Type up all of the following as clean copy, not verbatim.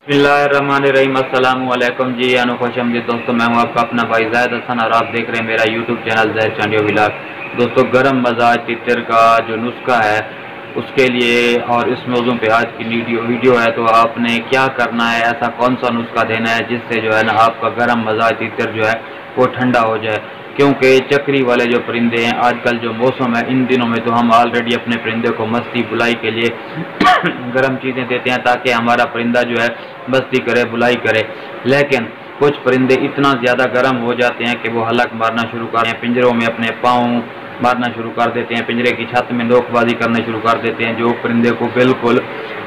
बिस्मिल्लाहिर्रहमानिर्रहीम। अस्सलाम वालेकुम जी। खुशआमदीद दोस्तों, मैं हूं आपका अपना भाई ज़ैद हसन और आप देख रहे हैं मेरा यूट्यूब चैनल ज़ैद चांडियो व्लॉग। दोस्तों, गर्म मजाज तितर का जो नुस्खा है उसके लिए और इस मौजू पे आज की वीडियो है। तो आपने क्या करना है, ऐसा कौन सा नुस्खा देना है जिससे जो है ना आपका गर्म मजाज तितर जो है वो ठंडा हो जाए। क्योंकि चक्री वाले जो परिंदे हैं, आजकल जो मौसम है इन दिनों में, तो हम ऑलरेडी अपने परिंदे को मस्ती बुलाई के लिए गर्म चीज़ें देते हैं ताकि हमारा परिंदा जो है मस्ती करे, बुलाई करे। लेकिन कुछ परिंदे इतना ज़्यादा गर्म हो जाते हैं कि वो हलक मारना शुरू करते हैं, पिंजरों में अपने पाँव मारना शुरू कर देते हैं, पिंजरे की छत में नोकबाजी करना शुरू कर देते हैं, जो परिंदे को बिल्कुल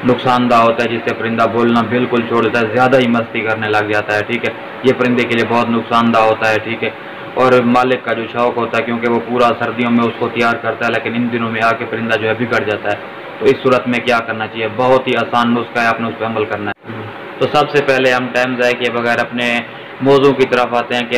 नुकसानदाह होता है, जिससे परिंदा बोलना बिल्कुल छोड़ देता है, ज़्यादा ही मस्ती करने लग जाता है। ठीक है, ये परिंदे के लिए बहुत नुकसानदाह होता है। ठीक है, और मालिक का जो शौक होता है, क्योंकि वो पूरा सर्दियों में उसको तैयार करता है, लेकिन इन दिनों में आके परिंदा जो है बिगड़ जाता है। तो इस सूरत में क्या करना चाहिए? बहुत ही आसान नुस्खा है, आपने उस पर अमल करना है। तो सबसे पहले हम टाइम ज़ाया किए बगैर अपने मौजू की तरफ आते हैं कि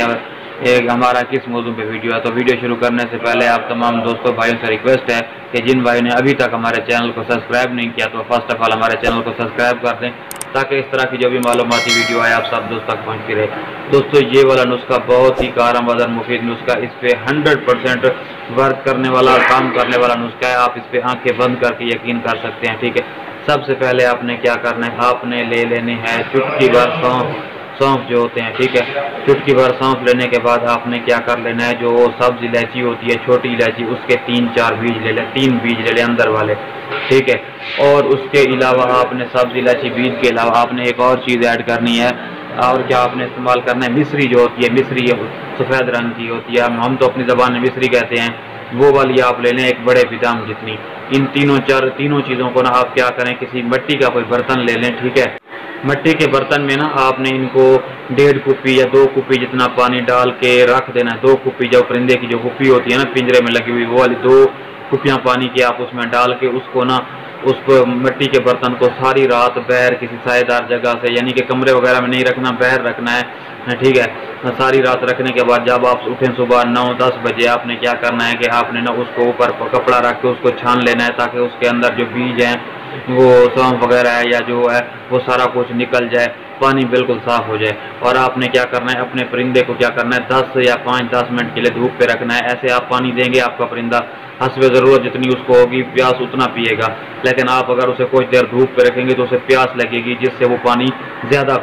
एक हमारा किस मौजू पे वीडियो है। तो वीडियो शुरू करने से पहले आप तमाम दोस्तों भाइयों से रिक्वेस्ट है कि जिन भाइयों ने अभी तक हमारे चैनल को सब्सक्राइब नहीं किया तो फर्स्ट ऑफ ऑल हमारे चैनल को सब्सक्राइब कर दें, ताकि इस तरह की जो भी मालूमाती वीडियो है आप सब दोस्त तक पहुँचती रहे। दोस्तों, ये वाला नुस्खा बहुत ही कारआमद मुफीद नुस्खा, इस पर 100% वर्क करने वाला, काम करने वाला नुस्खा है। आप इस पर आंखें बंद करके यकीन कर सकते हैं। ठीक है, सबसे पहले आपने क्या करना है, आपने ले लेने हैं चुटकी भर सौंफ जो होते हैं। ठीक है, चुटकी भर सौंफ लेने के बाद आपने क्या कर लेना है, जो सब्ज इलायची होती है, छोटी इलायची, उसके 3-4 बीज ले लें, 3 बीज ले लें अंदर वाले। ठीक है, और उसके अलावा आपने सब्ज इलायची बीज के अलावा आपने एक और चीज़ ऐड करनी है। और क्या आपने इस्तेमाल करना है, मिश्री जो होती है, मिश्री सफ़ेद रंग की होती है, हम तो अपनी ज़बान में मिश्री कहते हैं, वो वाली आप ले लें, एक बड़े बिदाम जितनी। इन तीनों चीज़ों को ना आप क्या करें, किसी मिट्टी का कोई बर्तन ले लें। ठीक है, मिट्टी के बर्तन में ना आपने इनको 1.5 कुप्पी या 2 कुप्पी जितना पानी डाल के रख देना है। 2 कुप्पी, जब परिंदे की जो कुप्पी होती है ना पिंजरे में लगी हुई, वो वाली 2 कुप्पियाँ पानी की आप उसमें डाल के उसको ना, उसको मिट्टी के बर्तन को सारी रात बाहर किसी सायेदार जगह से, यानी कि कमरे वगैरह में नहीं रखना, बाहर रखना है। ठीक है, सारी रात रखने के बाद जब आप उठें सुबह 9-10 बजे, आपने क्या करना है कि आपने ना उसको ऊपर कपड़ा रख के उसको छान लेना है, ताकि उसके अंदर जो बीज हैं, वो सौंफ वगैरह है या जो है वो सारा कुछ निकल जाए, पानी बिल्कुल साफ़ हो जाए। और आपने क्या करना है, अपने परिंदे को क्या करना है, 10 या 5-10 मिनट के लिए धूप पे रखना है। ऐसे आप पानी देंगे, आपका परिंदा हस्बे ज़रूरत जितनी उसको होगी प्यास उतना पिएगा। लेकिन आप अगर उसे कुछ देर धूप पे रखेंगे तो उसे प्यास लगेगी, जिससे वो पानी ज़्यादा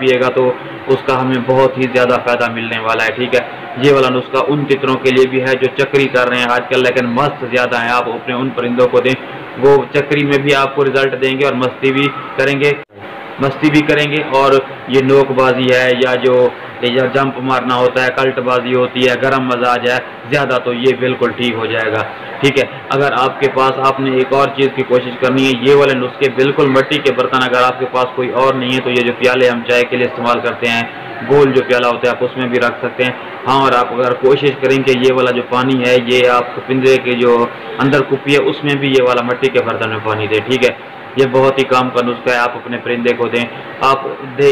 पिएगा तो उसका हमें बहुत ही ज़्यादा फ़ायदा मिलने वाला है। ठीक है, ये वाला नुस्खा उन तितरों के लिए भी है जो चक्री कर रहे हैं आजकल, लेकिन मस्त ज़्यादा है। आप अपने उन परिंदों को दें, वो चक्री में भी आपको रिजल्ट देंगे और मस्ती भी करेंगे। और ये नोकबाजी है या जो जंप मारना होता है, कल्टबाजी होती है, गर्म मजाज है ज़्यादा, तो ये बिल्कुल ठीक हो जाएगा। ठीक है, अगर आपके पास, आपने एक और चीज़ की कोशिश करनी है, ये वाले नुस्खे बिल्कुल मिट्टी के बर्तन, अगर आपके पास कोई और नहीं है तो ये जो प्याले हम चाय के लिए इस्तेमाल करते हैं, गोल जो प्याला होता है, आप उसमें भी रख सकते हैं। हाँ, और आप अगर कोशिश करें कि ये वाला जो पानी है, ये आप पिंजरे के जो अंदर कुप्पी है उसमें भी ये वाला मिट्टी के बर्तन में पानी दें। ठीक है, ये बहुत ही काम का नुस्खा है, आप अपने परिंदे को दें।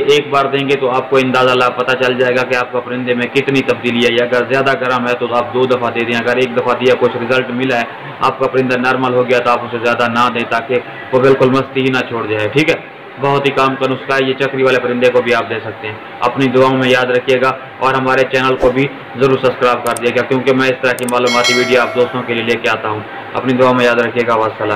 एक बार देंगे तो आपको अंदाज़ा पता चल जाएगा कि आपका परिंदे में कितनी तब्दीली है। अगर ज़्यादा गर्म है तो आप 2 दफ़ा दे दें, अगर 1 दफ़ा दिया कुछ रिजल्ट मिला है, आपका परिंदा नॉर्मल हो गया, तो आप उसे ज़्यादा ना दें, ताकि वो बिल्कुल मस्ती ही ना छोड़ जाए। ठीक है, बहुत ही काम का नुस्खा है, ये चक्री वाले परिंदे को भी आप दे सकते हैं। अपनी दुआओं में याद रखिएगा और हमारे चैनल को भी ज़रूर सब्सक्राइब कर दिएगा, क्योंकि मैं इस तरह की मालूमाती वीडियो आप दोस्तों के लिए लेके आता हूँ। अपनी दुआओं में याद रखिएगा। वस्सलाम।